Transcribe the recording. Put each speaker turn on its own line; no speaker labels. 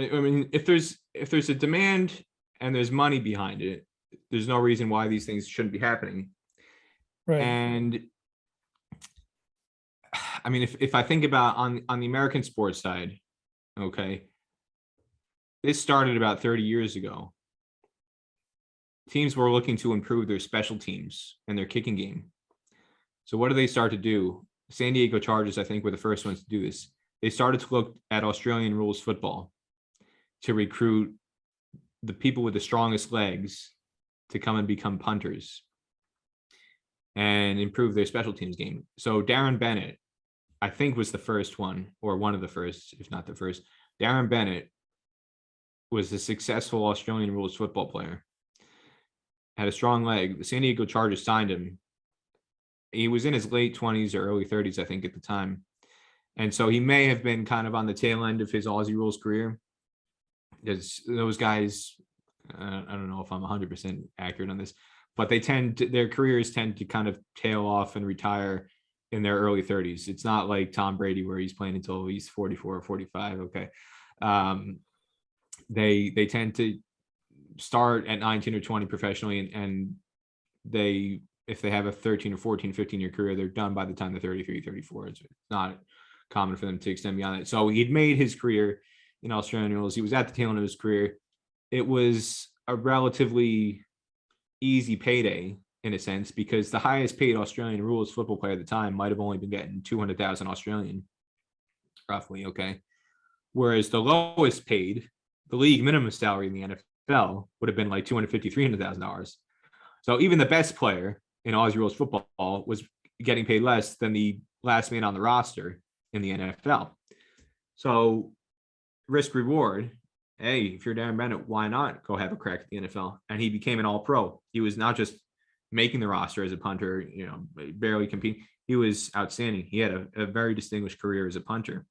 I mean, if there's a demand and there's money behind it, there's no reason why these things shouldn't be happening.
Right.
And I mean, if I think about on the American sports side, okay, this started about 30 years ago. Teams were looking to improve their special teams and their kicking game. So what do they start to do? San Diego Chargers, I think, were the first ones to do this. They started to look at Australian rules football to recruit the people with the strongest legs to come and become punters and improve their special teams game. So Darren Bennett, I think, was the first one, or one of the first, if not the first. Darren Bennett was a successful Australian rules football player, had a strong leg. The San Diego Chargers signed him. He was in his late 20s or early 30s, I think, at the time. And so he may have been kind of on the tail end of his Aussie rules career, because those guys, I don't know if I'm 100% accurate on this, but their careers tend to kind of tail off and retire in their early 30s. It's not like Tom Brady where he's playing until he's 44 or 45. Okay. They tend to start at 19 or 20 professionally, and if they have a 13 or 14, 15-year career, they're done by the time they're 33, 34. It's not common for them to extend beyond that. So he'd made his career in Australian rules. He was at the tail end of his career. It was a relatively easy payday in a sense, because the highest paid Australian rules football player at the time might have only been getting 200,000 Australian, roughly. Okay. Whereas the lowest paid, the league minimum salary in the NFL would have been like $250,000, $300,000. So even the best player in Aussie rules football was getting paid less than the last man on the roster in the NFL. So risk reward. Hey, if you're Darren Bennett, why not go have a crack at the NFL? And he became an all-pro. He was not just making the roster as a punter, barely competing. He was outstanding. He had a very distinguished career as a punter.